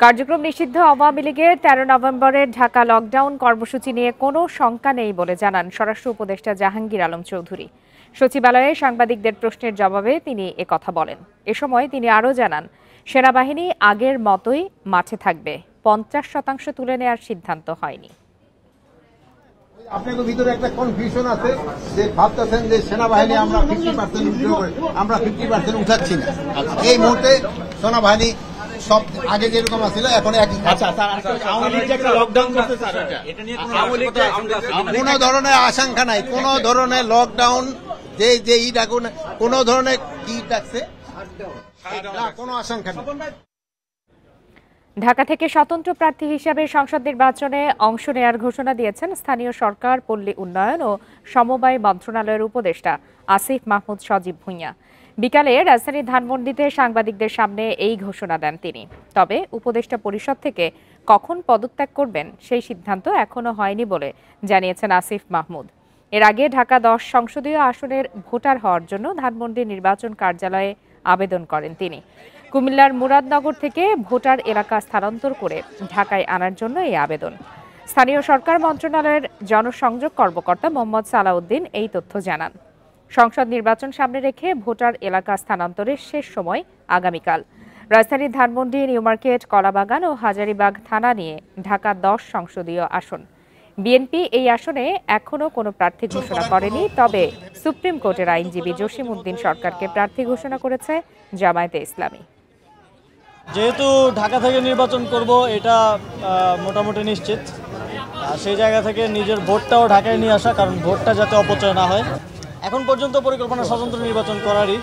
কার্যক্রম নিষিদ্ধ আওয়ামী লীগের 13 নভেম্বরের ঢাকা লকডাউন কর্মসূচি নিয়ে কোনো শঙ্কা নেই বলে জানান স্বরাষ্ট্র উপদেষ্টা জাহাঙ্গীর আলম চৌধুরী। সচিবালয়ে সাংবাদিকদের প্রশ্নের জবাবে তিনি একথা বলেন। এ সময় তিনি আরও জানান, সেনাবাহিনী আগের মতোই মাঠে থাকবে, 50% তুলে নেওয়ার সিদ্ধান্ত হয়নি। আপনাদের ভিতরে একটা কনফিউশন আছে যে ভাবতেছেন যে সেনাবাহিনী আমরা 50% উঠাচ্ছি না। এই মুহূর্তে সেনাবাহিনী সব আগে যেরকম ছিল এখন একই। কোন ধরনের আশঙ্কা নাই, কোন ধরনের লকডাউন যে ই ডাকুন, কোন ধরনের কি ডাকছে না, কোনো আশঙ্কা নেই। ঢাকা থেকে স্বতন্ত্র প্রার্থী হিসেবে সংসদ নির্বাচনে অংশ নেয়ার ঘোষণা দিয়েছেন স্থানীয় সরকার, পল্লী উন্নয়ন ও সমবায় মন্ত্রণালয়ের উপদেষ্টা আসিফ মাহমুদ সজীব ভুঁইয়া। বিকালে রাজধানীর ধানমন্ডিতে সাংবাদিকদের সামনে এই ঘোষণা দেন তিনি। তবে উপদেষ্টা পরিষদ থেকে কখন পদত্যাগ করবেন সেই সিদ্ধান্ত এখনো হয়নি বলে জানিয়েছেন আসিফ মাহমুদ। এর আগে ঢাকা 10 সংসদীয় আসনের ভোটার হওয়ার জন্য ধানমন্ডি নির্বাচন কার্যালয়ে আবেদন করেন তিনি। কুমিল্লার মুরাদনগর থেকে ভোটার এলাকা স্থানান্তর করে ঢাকায় আনার জন্য এই আবেদন। স্থানীয় সরকার মন্ত্রণালয়ের জনসংযোগ কর্মকর্তা মোহাম্মদ সালাউদ্দিন এই তথ্য জানান। সংসদ নির্বাচন সামনে রেখে ভোটার এলাকা স্থানান্তরের শেষ সময় আগামীকাল। রাজধানীর ধানমন্ডি, নিউমার্কেট, কলাবাগান ও হাজারীবাগ থানা নিয়ে ঢাকা 10 সংসদীয় আসন। বিএনপি এই আসনে এখনো কোনো প্রার্থী ঘোষণা করেনি, তবে সুপ্রিম কোর্টের আইনজীবী জসিম উদ্দিন সরকারকে প্রার্থী ঘোষণা করেছে জামায়াতে ইসলামী। যেহেতু ঢাকা থেকে নির্বাচন করব এটা মোটামুটি নিশ্চিত, সেই জায়গা থেকে নিজের ভোটটাও ঢাকায় নিয়ে আসা, কারণ ভোটটা যাতে অপচয় না হয়। এখন পর্যন্ত পরিকল্পনা স্বতন্ত্র নির্বাচন করারই,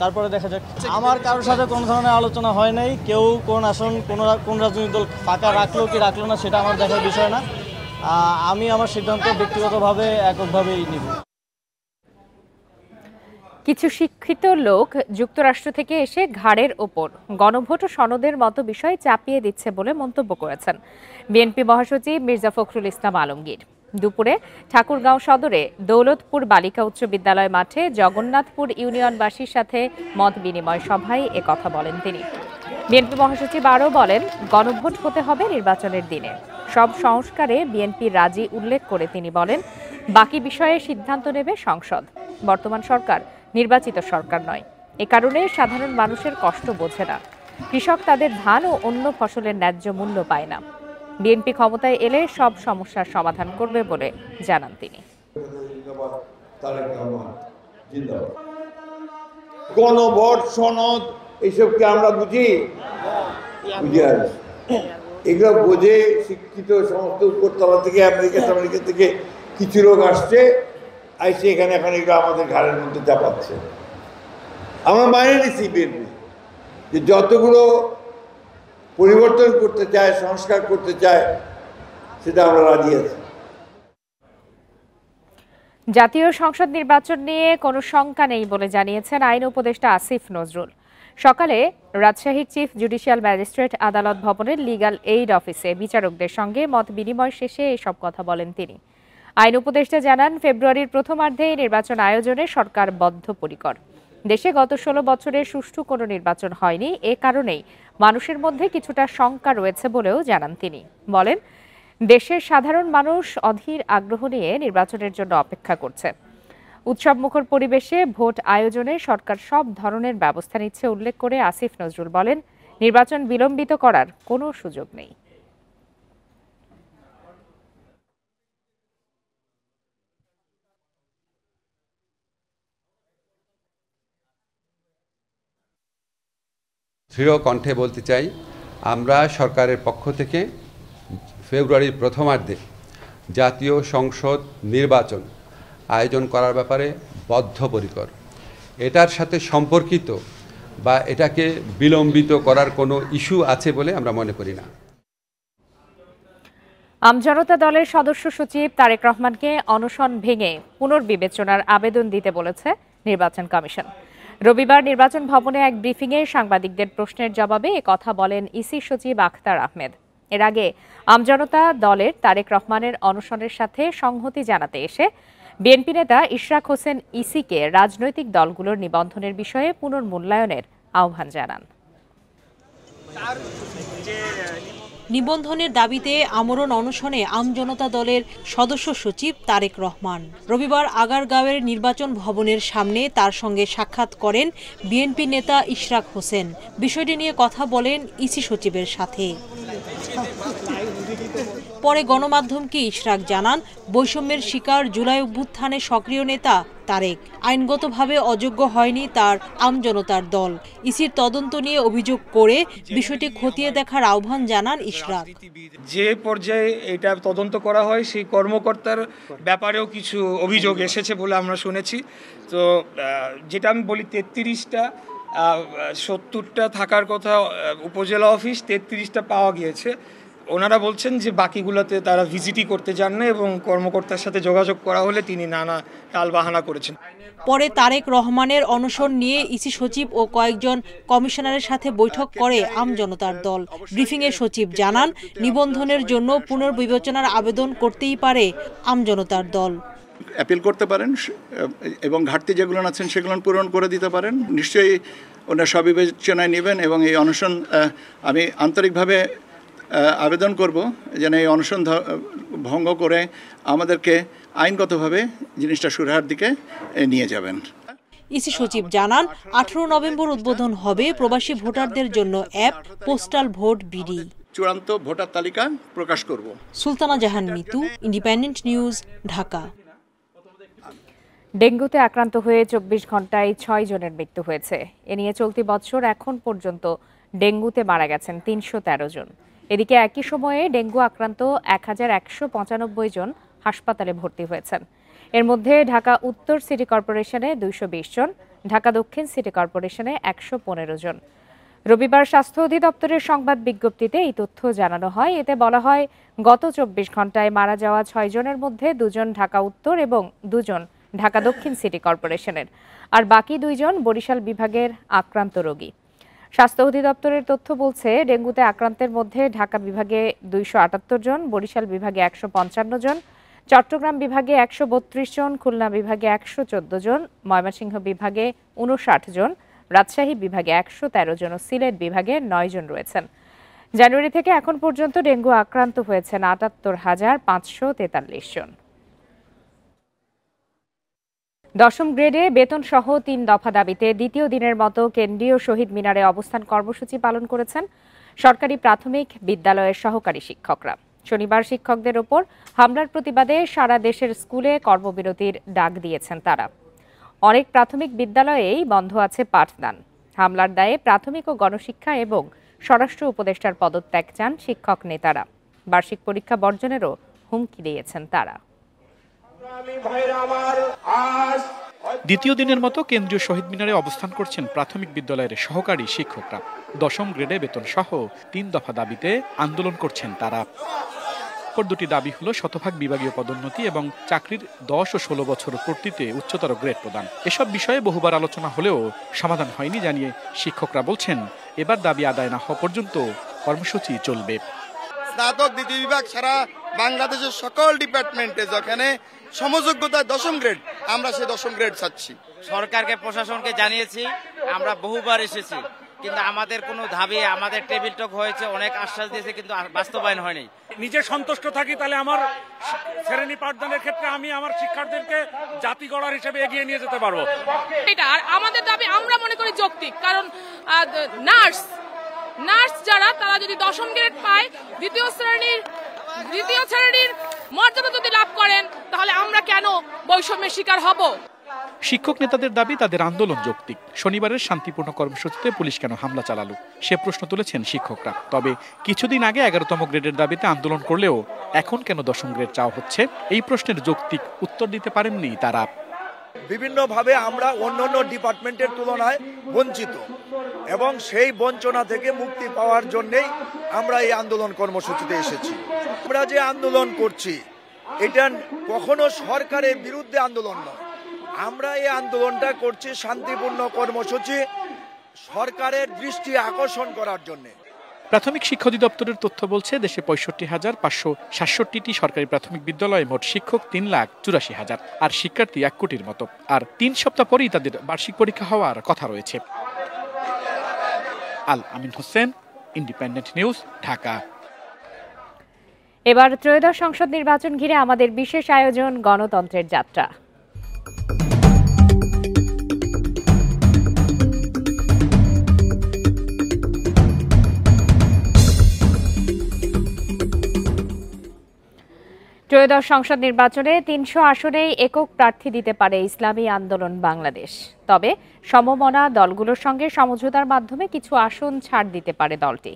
তারপরে দেখা যাক। আমার কারোর সাথে কোনো ধরনের আলোচনা হয় নাই। কেউ কোন আসন কোন রাজনৈতিক দল ফাঁকা রাখলো কি রাখলো না সেটা আমার দেখার বিষয় না। আমি আমার সিদ্ধান্ত ব্যক্তিগতভাবে এককভাবেই নিব। কিছু শিক্ষিত লোক যুক্তরাষ্ট্র থেকে এসে ঘাড়ের ওপর গণভোট ও সনদের মতো বিষয় চাপিয়ে দিচ্ছে বলে মন্তব্য করেছেন বিএনপি মহাসচিব মির্জা ফখরুল ইসলাম আলমগীর। দুপুরে ঠাকুরগাঁও সদরে দৌলতপুর বালিকা উচ্চ বিদ্যালয় মাঠে জগন্নাথপুর ইউনিয়নবাসীর সাথে মত বিনিময় সভায় একথা বলেন তিনি। বিএনপি মহাসচিব আরও বলেন, গণভোট হতে হবে নির্বাচনের দিনে। সব সংস্কারে বিএনপি রাজি উল্লেখ করে তিনি বলেন, বাকি বিষয়ে সিদ্ধান্ত নেবে সংসদ। বর্তমান সরকার নির্বাচিত সরকার নয়, এ কারণে সাধারণ মানুষের কষ্ট বোঝে না। কৃষক তাদের ধান ও অন্য ফসলের ন্যায্য মূল্য পায় না। বিএনপি ক্ষমতায় এলে সব সমস্যার সমাধান করবে বলে জানান তিনি। গণভোট, সনদ এইসবকে আমরা বুঝি, এগুলো বুঝে শিক্ষিত সমস্ত উপরতলা থেকে আমেরিকা থেকে কিছু লোক আসছে, আইসে এখানে এখন এগুলো আমাদের ঘাড়ের মধ্যে চাপাচ্ছে। আমরা মাইনে নিচ্ছি বিএনপি যে যতগুলো পরিবর্তন করতে চায়, সংস্কার করতে চায়, সেটা আমরা রাজি আছি। জাতীয় সংসদ নির্বাচন নিয়ে কোনো শঙ্কা নেই বলে জানিয়েছেন আইন উপদেষ্টা আসিফ নজরুল। সকালে রাজশাহীর চিফ জুডিশিয়াল ম্যাজিস্ট্রেট আদালত ভবনের লিগ্যাল এইড অফিসে বিচারকদের সঙ্গে মত বিনিময় শেষে এসব কথা বলেন তিনি। আইন উপদেষ্টা জানান, ফেব্রুয়ারির প্রথমার্ধে নির্বাচন আয়োজনে সরকার বদ্ধপরিকর। দেশে গত 16 বছরে সুষ্ঠু কোনো নির্বাচন হয়নি, এ কারণেই মানুষের মধ্যে কিছুটা শঙ্কা রয়েছে বলেও জানান তিনি। বলেন, দেশের সাধারণ মানুষ অধীর আগ্রহ নিয়ে নির্বাচনের জন্য অপেক্ষা করছে। উৎসবমুখর পরিবেশে ভোট আয়োজনে সরকার সব ধরনের ব্যবস্থা নিচ্ছে উল্লেখ করে আসিফ নজরুল বলেন, নির্বাচন বিলম্বিত করার কোনো সুযোগ নেই। দৃঢ় কণ্ঠে বলতে চাই, আমরা সরকারের পক্ষ থেকে ফেব্রুয়ারির প্রথমার্ধে জাতীয় সংসদ নির্বাচন আয়োজন করার ব্যাপারে বদ্ধপরিকর। এটার সাথে সম্পর্কিত বা এটাকে বিলম্বিত করার কোনো ইস্যু আছে বলে আমরা মনে করি না। আমজনতা দলের সদস্য সচিব তারেক রহমানকে অনশন ভেঙে পুনর্বিবেচনার আবেদন দিতে বলেছে নির্বাচন কমিশন। রবিবার নির্বাচন ভবনে এক ব্রিফিংয়ে সাংবাদিকদের প্রশ্নের জবাবে একথা বলেন ইসি সচিব আখতার আহমেদ। এর আগে আমজনতা দলের তারেক রহমানের অনশনের সাথে সংহতি জানাতে এসে বিএনপি নেতা ইশরাক হোসেন ইসিকে রাজনৈতিক দলগুলোর নিবন্ধনের বিষয়ে পুনর্মূল্যায়নের আহ্বান জানান। নিবন্ধনের দাবিতে আমরণ অনশনে আমজনতা দলের সদস্য সচিব তারেক রহমান রবিবার আগারগাঁওয়ের নির্বাচন ভবনের সামনে তার সঙ্গে সাক্ষাৎ করেন বিএনপি নেতা ইশরাক হোসেন। বিষয়টি নিয়ে কথা বলেন ইসি সচিবের সাথে। পরে গণমাধ্যমকে ইশরাক জানান, বৈষম্যের শিকার জুলাই অভ্যুত্থানের সক্রিয় নেতা তারেক। আইনগতভাবে অযোগ্য হয়নি তার আমজনতার দল। ইসির তদন্ত নিয়ে অভিযোগ করে বিষয়টি খতিয়ে দেখার আহ্বান জানান ইশরাক। যে পর্যায়ে এটা তদন্ত করা হয় সেই কর্মকর্তার ব্যাপারেও কিছু অভিযোগ এসেছে বলে আমরা শুনেছি। তো যেটা আমি বলি 33টা 70টা থাকার কথা উপজেলা অফিস, 33টা পাওয়া গিয়েছে। ওনারা বলছেন যে বাকিগুলোতে তারা ভিজিটই করতে যান না এবং কর্মকর্তার সাথে যোগাযোগ করা হলে তিনি নানা টালবাহানা করেছেন। পরে তারেক রহমানের অনশন নিয়ে ইসি সচিব ও কয়েকজন কমিশনারের সাথে বৈঠক করে আমজনতার দল। ব্রিফিংয়ে সচিব জানান, নিবন্ধনের জন্য পুনর্বিবেচনার আবেদন করতেই পারে আমজনতার দল। অ্যাপিল করতে পারেন এবং ঘাটতি যেগুলো আছেন সেগুলো পূরণ করে দিতে পারেন। নিশ্চয়ই ওনারা সবিবেচনায় নেবেন এবং এই অনশন আমি আন্তরিকভাবে আবেদন করব যেন এই অনশন ভঙ্গ করে আমাদেরকে আইনগতভাবে জিনিসটা সুরাহার দিকে নিয়ে যাবেন। ইসি সচিব জানান, 18 নভেম্বর উদ্বোধন হবে প্রবাসী ভোটারদের জন্য অ্যাপ পোস্টাল ভোট বিডি। চূড়ান্ত ভোটার তালিকা প্রকাশ করব। সুলতানা জাহান মিতু, ইন্ডিপেন্ডেন্ট নিউজ, ঢাকা। ডেঙ্গুতে আক্রান্ত হয়ে 24 ঘন্টায় 6 জনের মৃত্যু হয়েছে। এ নিয়ে চলতি বছর এখন পর্যন্ত ডেঙ্গুতে মারা গেছেন 313 জন। এদিকে একই সময়ে ডেঙ্গু আক্রান্ত 1195 জন হাসপাতালে ভর্তি হয়েছেন। এর মধ্যে ঢাকা উত্তর সিটি কর্পোরেশনে 220 জন, ঢাকা দক্ষিণ সিটি কর্পোরেশনে 115 জন। রবিবার স্বাস্থ্য অধিদপ্তরের সংবাদ বিজ্ঞপ্তিতে এই তথ্য জানানো হয়। এতে বলা হয়, গত 24 ঘন্টায় মারা যাওয়া 6 জনের মধ্যে 2 জন ঢাকা উত্তর এবং 2 জন ঢাকা দক্ষিণ সিটি কর্পোরেশনের, আর বাকি 2 জন বরিশাল বিভাগের আক্রান্ত রোগী। স্বাস্থ্য অধিদপ্তরের তথ্য বলছে, ডেঙ্গুতে আক্রান্তের মধ্যে ঢাকা বিভাগে 278 জন, বরিশাল বিভাগে 155 জন, চট্টগ্রাম বিভাগে 132 জন, খুলনা বিভাগে 114 জন, ময়মনসিংহ বিভাগে 59 জন, রাজশাহী বিভাগে 113 জন ও সিলেট বিভাগে 9 জন রয়েছেন। জানুয়ারি থেকে এখন পর্যন্ত ডেঙ্গু আক্রান্ত হয়েছেন ৭৮,৫৪৩ জন। 10ম গ্রেডে বেতন সহ 3 দফা দাবিতে দ্বিতীয় দিনের মতো কেন্দ্রীয় শহীদ মিনারে অবস্থান কর্মসূচি পালন করেছেন সরকারি প্রাথমিক বিদ্যালয়ের সহকারী শিক্ষকরা। শনিবার শিক্ষকদের ওপর হামলার প্রতিবাদে সারা দেশের স্কুলে কর্মবিরতির ডাক দিয়েছেন তারা। অনেক প্রাথমিক বিদ্যালয়েই বন্ধ আছে পাঠদান। হামলার দায়ে প্রাথমিক ও গণশিক্ষা এবং স্বরাষ্ট্র উপদেষ্টার পদত্যাগ চান শিক্ষক নেতারা। বার্ষিক পরীক্ষা বর্জনেরও হুমকি দিয়েছেন তারা। দ্বিতীয় দিনের মতো কেন্দ্রীয় শহীদ মিনারে অবস্থান করছেন প্রাথমিক বিদ্যালয়ের সহকারী শিক্ষকরা। 10ম গ্রেডে বেতন সহ 3 দফা দাবিতে আন্দোলন করছেন তারা। অপর দুটি দাবি হলো শতভাগ বিভাগীয় পদোন্নতি এবং চাকরির 10 ও 16 বছর পূর্তিতে উচ্চতর গ্রেড প্রদান। এসব বিষয়ে বহুবার আলোচনা হলেও সমাধান হয়নি জানিয়ে শিক্ষকরা বলছেন, এবার দাবি আদায় না হওয়া পর্যন্ত কর্মসূচি চলবে। স্নাতক দ্বিতীয় বিভাগ সারা বাংলাদেশের সকল ডিপার্টমেন্টে যেখানে সমযোগ্যতা 10ম গ্রেড, আমরা সেই 10ম গ্রেড চাচ্ছি। সরকারকে প্রশাসনকে জানিয়েছি, আমরা বহুবার এসেছি, কিন্তু আমাদের কোনো দাবি, আমাদের টেবিল টক হয়েছে, অনেক আশ্বাস দিয়েছে, কিন্তু বাস্তবায়ন হয়নি। নিজে সন্তুষ্ট থাকি, তাহলে আমার শ্রেণী পাঠদানের ক্ষেত্রে আমি আমার শিক্ষার্থীদেরকে জাতি গড়ার হিসেবে এগিয়ে নিয়ে যেতে পারবো। এটা আর আমাদের দাবি আমরা মনে করি যৌক্তিক, কারণ নার্স যারা তারা যদি 10ম গ্রেড পায়, দ্বিতীয় শ্রেণীর মর্যাদা যদি লাভ করেন, তাহলে আমরা কেন বৈষম্যের শিকার হব? শিক্ষক নেতাদের দাবি তাদের আন্দোলন যৌক্তিক। শনিবারের শান্তিপূর্ণ কর্মসূচিতে পুলিশ কেন হামলা চালালো সে প্রশ্ন তুলেছেন শিক্ষকরা। তবে কিছুদিন আগে 11তম গ্রেডের দাবিতে আন্দোলন করলেও এখন কেন 10ম গ্রেড চাওয়া হচ্ছে, এই প্রশ্নের যৌক্তিক উত্তর দিতে পারেননি তারা। বিভিন্নভাবে আমরা অন্যান্য ডিপার্টমেন্টের তুলনায় বঞ্চিত এবং সেই বঞ্চনা থেকে মুক্তি পাওয়ার জন্যই আমরা এই আন্দোলন কর্মসূচিতে এসেছি। আমরা যে আন্দোলন করছি এটা কখনো সরকারের বিরুদ্ধে আন্দোলন নয়। আমরা এই আন্দোলনটা করছি শান্তিপূর্ণ কর্মসূচি, সরকারের দৃষ্টি আকর্ষণ করার জন্য। প্রাথমিক শিক্ষা অধিদপ্তরের তথ্য বলছে, দেশে 65,567টি সরকারি প্রাথমিক বিদ্যালয়ে মোট শিক্ষক 3,84,000 আর শিক্ষার্থী 1 কোটির মতো। আর 3 সপ্তাহ পরেই তাদের বার্ষিক পরীক্ষা হওয়ার কথা রয়েছে। আল আমিন হোসেন, ইন্ডিপেন্ডেন্ট নিউজ, ঢাকা। এবার ত্রয়োদশ সংসদ নির্বাচন ঘিরে আমাদের বিশেষ আয়োজন গণতন্ত্রের যাত্রা। ত্রয়োদশ সংসদ নির্বাচনে ৩০০ আসনেই একক প্রার্থী দিতে পারে ইসলামী আন্দোলন বাংলাদেশ। তবে সমমনা দলগুলোর সঙ্গে সমঝোতার মাধ্যমে কিছু আসন ছাড় দিতে পারে দলটি।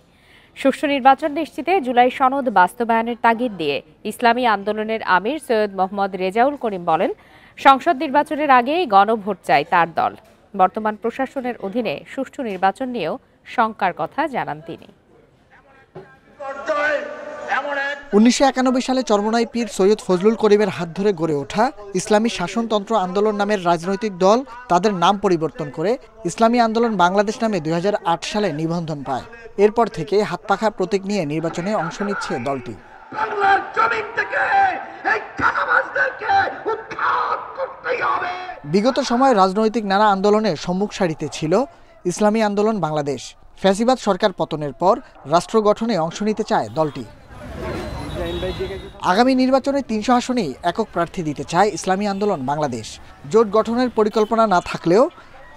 সুষ্ঠু নির্বাচন নিশ্চিতে জুলাই সনদ বাস্তবায়নের তাগিদ দিয়ে ইসলামী আন্দোলনের আমির সৈয়দ মোহাম্মদ রেজাউল করিম বলেন, সংসদ নির্বাচনের আগেই গণভোট চায় তার দল। বর্তমান প্রশাসনের অধীনে সুষ্ঠু নির্বাচন নিয়েও শঙ্কার কথা জানান তিনি। ১৯৯১ সালে চরমোনাই পীর সৈয়দ ফজলুল করিমের হাত ধরে গড়ে ওঠা ইসলামী শাসনতন্ত্র আন্দোলন নামের রাজনৈতিক দল তাদের নাম পরিবর্তন করে ইসলামী আন্দোলন বাংলাদেশ নামে ২০০৮ সালে নিবন্ধন পায়। এরপর থেকে হাতপাখা প্রতীক নিয়ে নির্বাচনে অংশ নিচ্ছে দলটি। বিগত সময়ে রাজনৈতিক নানা আন্দোলনের সম্মুখ সারিতে ছিল ইসলামী আন্দোলন বাংলাদেশ। ফ্যাসিবাদ সরকার পতনের পর রাষ্ট্র গঠনে অংশ নিতে চায় দলটি। আগামী নির্বাচনে ৩০০ আসনেই একক প্রার্থী দিতে চায় ইসলামী আন্দোলন বাংলাদেশ। জোট গঠনের পরিকল্পনা না থাকলেও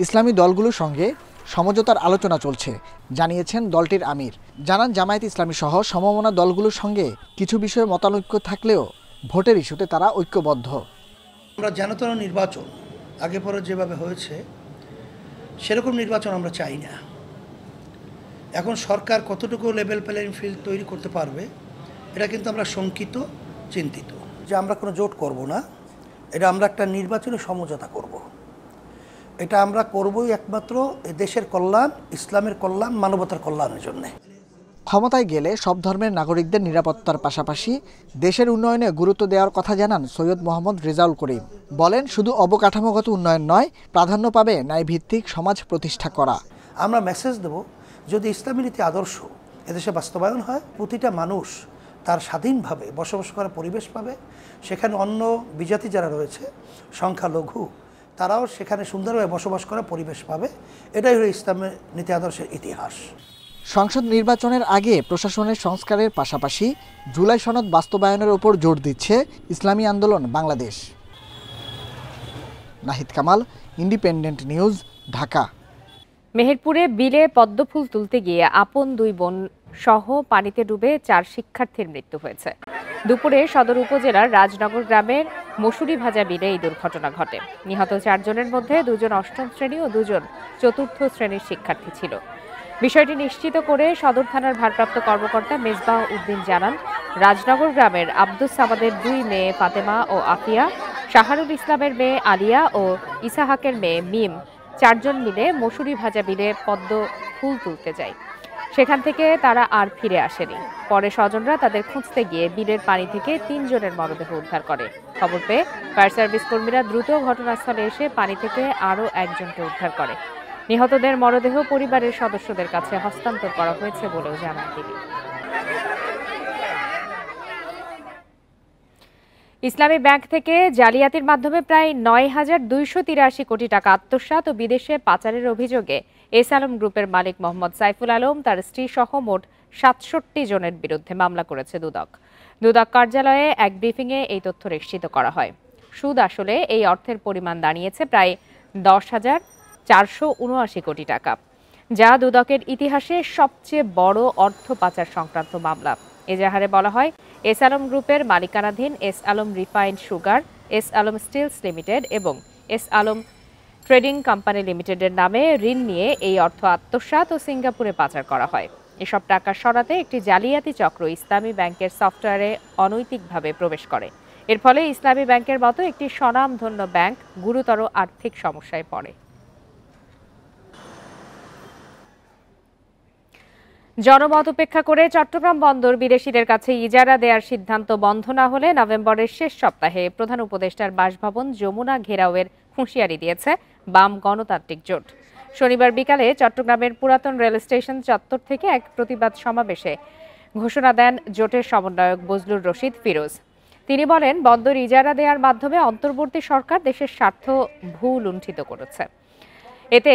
ইসলামী দলগুলোর সঙ্গে সমঝোতার আলোচনা চলছে, জানিয়েছেন দলটির আমির। জানান, জামায়াত ইসলামী সহ সমমনা দলগুলোর সঙ্গে কিছু বিষয়ে মতানৈক্য থাকলেও ভোটের ইস্যুতে তারা ঐক্যবদ্ধ। আমরা যেনতেন নির্বাচন আগে পরে যেভাবে হয়েছে সেরকম নির্বাচন আমরা চাই না। এখন সরকার কতটুকু লেভেল প্লেইং ফিল্ড তৈরি করতে পারবে এটা কিন্তু আমরা শঙ্কিত, চিন্তিত। যে আমরা কোনো জোট করব না, এটা আমরা একটা নির্বাচনী সমঝোতা করব। এটা আমরা করবই একমাত্র দেশের কল্যাণ, ইসলামের কল্যাণ, মানবতার কল্যাণের জন্য। ক্ষমতায় গেলে সব ধর্মের নাগরিকদের নিরাপত্তার পাশাপাশি দেশের উন্নয়নে গুরুত্ব দেওয়ার কথা জানান সৈয়দ মোহাম্মদ রেজাউল করিম। বলেন, শুধু অবকাঠামোগত উন্নয়ন নয়, প্রাধান্য পাবে ন্যায়ভিত্তিক সমাজ প্রতিষ্ঠা করা। আমরা মেসেজ দেব, যদি ইসলামী নীতি আদর্শ এদেশে বাস্তবায়ন হয়, প্রতিটা মানুষ তার স্বাধীনভাবে বসবাস করার পরিবেশ পাবে। সেখানে অন্য বিজাতি যারা রয়েছে, সংখ্যালঘু, তারাও সেখানে সুন্দরভাবে বসবাস করার পরিবেশ পাবে। এটাই হলো ইসলামের নীতি আদর্শের ইতিহাস। সংসদ নির্বাচনের আগে প্রশাসনের সংস্কারের পাশাপাশি জুলাই সনদ বাস্তবায়নের উপর জোর দিচ্ছে ইসলামী আন্দোলন বাংলাদেশ। Nahid Kamal, independent news, Dhaka. মেহেরপুরে বিলে পদ্মফুল তুলতে গিয়ে আপন দুই বোন সহ পানিতে ডুবে 4 শিক্ষার্থীর মৃত্যু হয়েছে। দুপুরে সদর উপজেলার রাজনগর গ্রামের মসুরি ভাজা বিলে এই দুর্ঘটনা ঘটে। নিহত 4 জনের মধ্যে 2 জন 8ম শ্রেণী ও 2 জন 4র্থ শ্রেণীর শিক্ষার্থী ছিল। বিষয়টি নিশ্চিত করে সদর থানার ভারপ্রাপ্ত কর্মকর্তা মেজবাহ উদ্দিন জানান, রাজনগর গ্রামের আব্দুস সামাদের 2 মেয়ে ফাতেমা ও আফিয়া, শাহরুল ইসলামের মেয়ে আলিয়া ও ইসাহাকের মেয়ে মিম 4 জন মিলে মসুরি ভাজা বিলে পদ্ম ফুল তুলতে যায়। সেখান থেকে তারা আর ফিরে আসেনি। পরে স্বজনরা তাদের খুঁজতে গিয়ে বিলের পানি থেকে 3 জনের মরদেহ উদ্ধার করে। খবর পেয়ে ফায়ার সার্ভিস কর্মীরা দ্রুত ঘটনাস্থলে এসে পানি থেকে আরও 1 জনকে উদ্ধার করে। নিহতদের মরদেহ পরিবারের সদস্যদের কাছে হস্তান্তর করা হয়েছে বলেও জানান তিনি। ইসলামী ব্যাংক থেকে জালিয়াতির মাধ্যমে প্রায় 9,283 কোটি টাকা আত্মসাৎ ও বিদেশে পাচারের অভিযোগে এস আলম গ্রুপের মালিক মোহাম্মদ সাইফুল আলম, তার স্ত্রী সহ মোট 67 জনের বিরুদ্ধে মামলা করেছে দুদক। দুদক কার্যালয়ে এক ব্রিফিংয়ে এই তথ্য নিশ্চিত করা হয়। সুদ আসলে এই অর্থের পরিমাণ দাঁড়িয়েছে প্রায় 10,479 কোটি টাকা, যা দুদকের ইতিহাসে সবচেয়ে বড় অর্থ পাচার সংক্রান্ত মামলা। এজাহারে বলা হয়, এস আলম গ্রুপের মালিকানাধীন S Alam refined sugar, S Alam stills limited এবং এস আলম ট্রেডিং কোম্পানি লিমিটেডের নামে ঋণ নিয়ে এই অর্থ আত্মসাৎ ও সিঙ্গাপুরে পাচার করা হয়। এসব টাকা সরাতে একটি জালিয়াতি চক্র ইসলামী ব্যাংকের সফটওয়্যারে অনৈতিকভাবে প্রবেশ করে। এর ফলে ইসলামী ব্যাংকের মতো একটি স্বনামধন্য ব্যাংক গুরুতর আর্থিক সমস্যায় পড়ে। জনমত উপেক্ষা করে চট্টগ্রাম বন্দর বিদেশিদের কাছে ইজারা দেওয়ার সিদ্ধান্ত বন্ধ না হলে নভেম্বরের শেষ সপ্তাহে প্রধান উপদেষ্টার বাসভবন যমুনা ঘেরাওয়ের হুঁশিয়ারি দিয়েছে বাম গণতান্ত্রিক জোট। শনিবার বিকালে চট্টগ্রামের পুরাতন রেল স্টেশন চত্বর থেকে এক প্রতিবাদ সমাবেশে ঘোষণা দেন জোটের সমন্বয়ক বজলুর রশিদ ফিরোজ। তিনি বলেন, বন্দর ইজারা দেওয়ার মাধ্যমে অন্তর্বর্তী সরকার দেশের স্বার্থ ভূলুণ্ঠিত করেছে। এতে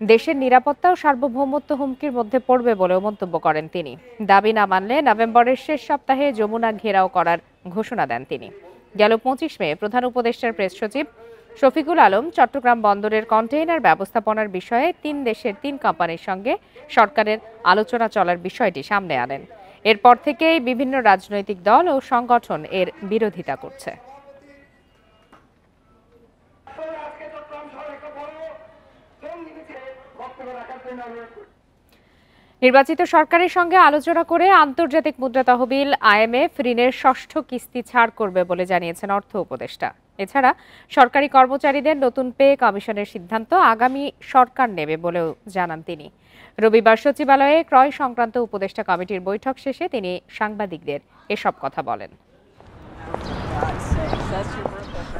দেশের নিরাপত্তা ও সার্বভৌমত্ব হুমকির মধ্যে পড়বে বলেও মন্তব্য করেন তিনি। দাবি না মানলে নভেম্বরের শেষ সপ্তাহে যমুনা ঘেরাও করার ঘোষণা দেন তিনি। গেল 25 মে প্রধান উপদেষ্টার প্রেস সচিব শফিকুল আলম চট্টগ্রাম বন্দরের কন্টেইনার ব্যবস্থাপনার বিষয়ে 3 দেশের 3 কোম্পানির সঙ্গে সরকারের আলোচনা চলার বিষয়টি সামনে আনেন। এরপর থেকেই বিভিন্ন রাজনৈতিক দল ও সংগঠন এর বিরোধিতা করছে। নির্বাচিত সরকারের সঙ্গে আলোচনা করে আন্তর্জাতিক মুদ্রা তহবিল IMF ঋণের 6ষ্ঠ কিস্তি ছাড় করবে বলে জানিয়েছেন অর্থ উপদেষ্টা। এছাড়া সরকারি কর্মচারীদের নতুন পে কমিশনের সিদ্ধান্ত আগামী সরকার নেবে বলেও জানান তিনি। রবিবার সচিবালয়ে ক্রয় সংক্রান্ত উপদেষ্টা কমিটির বৈঠক শেষে তিনি সাংবাদিকদের এসব কথা বলেন।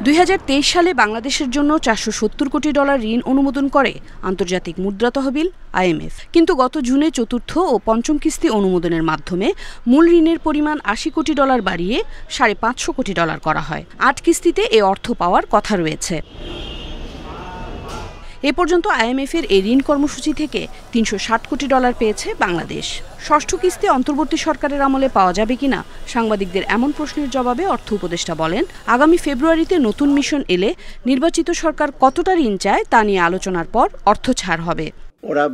2023 সালে বাংলাদেশের জন্য $470 কোটি ঋণ অনুমোদন করে আন্তর্জাতিক মুদ্রা তহবিল IMF। কিন্তু গত জুনে চতুর্থ ও পঞ্চম কিস্তি অনুমোদনের মাধ্যমে মূল ঋণের পরিমাণ $80 কোটি বাড়িয়ে $550 কোটি করা হয়। 8 কিস্তিতে এ অর্থ পাওয়ার কথা রয়েছে। এ পর্যন্ত IMF-এর এই ঋণ কর্মসূচি থেকে $360 কোটি পেয়েছে বাংলাদেশ। 6ষ্ঠ কিস্তি অন্তর্বর্তী সরকারের আমলে পাওয়া যাবে কিনা সাংবাদিকদের এমন প্রশ্নের জবাবে অর্থ উপদেষ্টা বলেন, আগামী ফেব্রুয়ারিতে নতুন মিশন এলে নির্বাচিত সরকার কতটা ঋণ চায় তা নিয়ে আলোচনার পর অর্থ ছাড় হবে। ওরা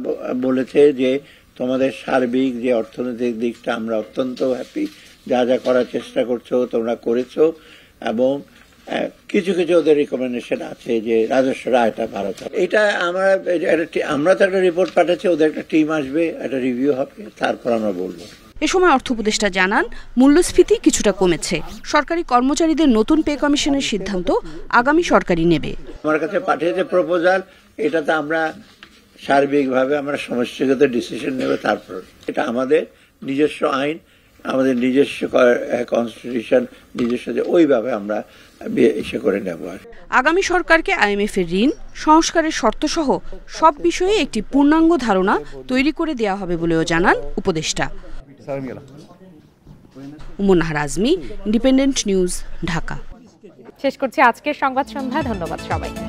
বলেছে যে তোমাদের সার্বিক যে অর্থনৈতিক দিকটা আমরা অত্যন্ত হ্যাপি, যা যা করার চেষ্টা করছো তোমরা করেছো, এবং কিছু কিছু ওদের রিকমেন্ডেশন আছে যে রাজস্ব আয়টা বাড়াতে হবে। এটা আমরা তো একটা রিপোর্ট পাঠাচ্ছি, ওদের একটা টিম আসবে, একটা রিভিউ হবে, তারপর আমরা বলবো। এ সময় অর্থ উপদেষ্টা জানান, মূল্যস্ফীতি কিছুটা কমেছে। সরকারি কর্মচারীদের নতুন পে কমিশনের সিদ্ধান্ত আগামী সরকারই নেবে। আমার কাছে পাঠিয়েছে প্রপোজাল, এটাতে আমরা সার্বিকভাবে আমরা সমষ্টিগত ডিসিশন নেব। তারপর এটা আমাদের নিজস্ব আইন, আমাদের নিজস্ব কনস্টিটিউশন, নিজস্ব ওইভাবে আমরা এসে করে নেব। আগামী সরকারকে IMF-এর ঋণ সংস্কারের শর্তসহ সব বিষয়ে একটি পূর্ণাঙ্গ ধারণা তৈরি করে দেওয়া হবে বলেও জানান উপদেষ্টা। উমনাহার আজমি, ইন্ডিপেন্ডেন্ট নিউজ, ঢাকা। শেষ করছি আজকের সংবাদ সন্ধ্যা। ধন্যবাদ সবাইকে।